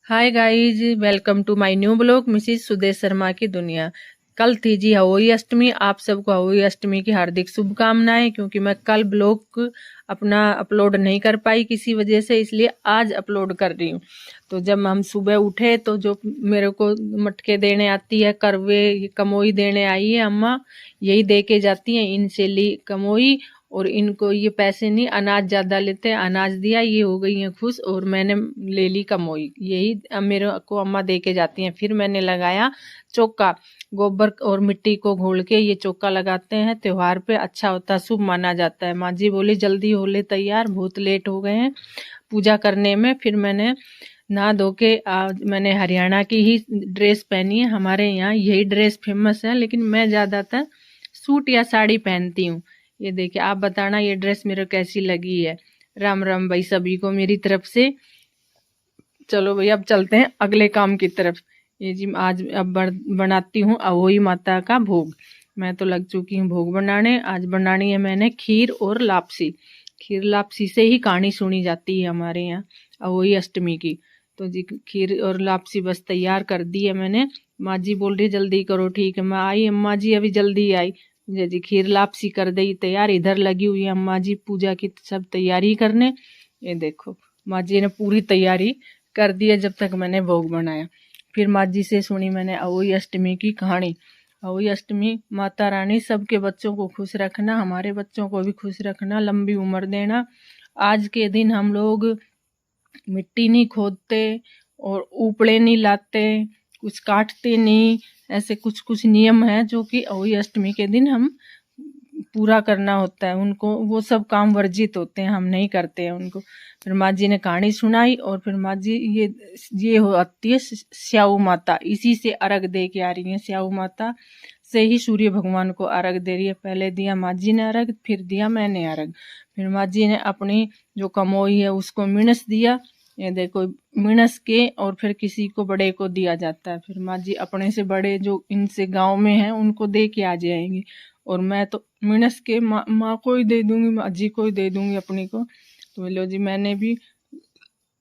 Hi guys, welcome to my new blog Mrs Sudesh Sharma की दुनिया। कल थी जी होली अष्टमी। आप सबको होली अष्टमी की हार्दिक शुभकामनाएं। क्योंकि मैं कल ब्लॉग अपना अपलोड नहीं कर पाई किसी वजह से, इसलिए आज अपलोड कर रही हूँ। तो जब हम सुबह उठे तो जो मेरे को मटके देने आती है, करवे कमोई देने आई है अम्मा, यही दे के जाती है। इनसे ली कमोई और इनको ये पैसे नहीं, अनाज ज़्यादा लेते हैं, अनाज दिया, ये हो गई हैं खुश और मैंने ले ली कमोई। यही मेरे को अम्मा दे के जाती हैं। फिर मैंने लगाया चौका, गोबर और मिट्टी को घोल के ये चौका लगाते हैं, त्योहार पे अच्छा होता है, शुभ माना जाता है। माँ जी बोली जल्दी हो ले तैयार, बहुत लेट हो गए हैं पूजा करने में। फिर मैंने नहा धो के आज मैंने हरियाणा की ही ड्रेस पहनी है। हमारे यहाँ यही ड्रेस फेमस है, लेकिन मैं ज़्यादातर सूट या साड़ी पहनती हूँ। ये देखिए, आप बताना ये ड्रेस मेरे कैसी लगी है। राम राम भाई सभी को मेरी तरफ से। चलो भैया अब चलते हैं अगले काम की तरफ। ये जी आज अब बनाती हूँ अहोई माता का भोग। मैं तो लग चुकी हूँ भोग बनाने। आज बनानी है मैंने खीर और लापसी। खीर लापसी से ही कहानी सुनी जाती है हमारे यहाँ अहोई अष्टमी की। तो जी खीर और लापसी बस तैयार कर दी है मैंने। माँ जी बोल रही जल्दी करो। ठीक है, मैं आई अम्मा जी, अभी जल्दी आई। जी खीर लापसी कर दी तैयार। इधर लगी हुई है अम्मा जी पूजा की सब तैयारी करने। ये देखो माँ जी ने पूरी तैयारी कर दी है जब तक मैंने भोग बनाया। फिर माँ जी से सुनी मैंने अहोई अष्टमी की कहानी। अहोई अष्टमी माता रानी सबके बच्चों को खुश रखना, हमारे बच्चों को भी खुश रखना, लंबी उम्र देना। आज के दिन हम लोग मिट्टी नहीं खोदते और ऊपड़े नहीं लाते, कुछ काटते नहीं। ऐसे कुछ कुछ नियम है जो कि अहोई अष्टमी के दिन हम पूरा करना होता है। उनको वो सब काम वर्जित होते हैं, हम नहीं करते हैं उनको। फिर माँ जी ने कहानी सुनाई और फिर माँ जी ये होती है स्याऊ माता, इसी से अर्घ दे के आ रही है। स्याऊ माता से ही सूर्य भगवान को अर्घ दे रही है। पहले दिया माँ जी ने अर्घ, फिर दिया मैंने अर्घ। फिर माँ जी ने अपनी जो कमोई है उसको मिणस दिया। ये देखो मिणस के और फिर किसी को बड़े को दिया जाता है। फिर माँ जी अपने से बड़े जो इनसे गांव में हैं उनको दे के आ जाएंगी। और मैं तो मिणस के माँ को ही दे दूंगी, माँ जी को ही दे दूंगी अपनी को। तो लो जी मैंने भी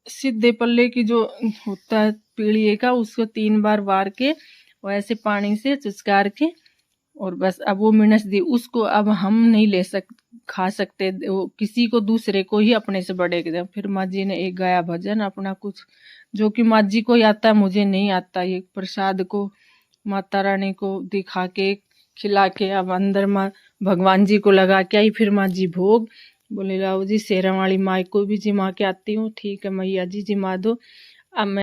सीधे पल्ले की जो होता है पीढ़िए का, उसको 3 बार वार के और ऐसे पानी से चुचकार के और बस अब वो मिणस दी। उसको अब हम नहीं खा सकते, वो किसी को दूसरे को ही अपने से बड़े के दे। फिर माँ जी ने एक गाया भजन अपना कुछ जो कि माँ जी को ही आता है, मुझे नहीं आता। ये प्रसाद को माता रानी को दिखा के खिला के अब अंदर माँ भगवान जी को लगा के आई। फिर माँ जी भोग बोले लाओ जी शेरा वाली माई को भी जिमा के आती हूँ। ठीक है मैया जी जिमा दो। अब मैं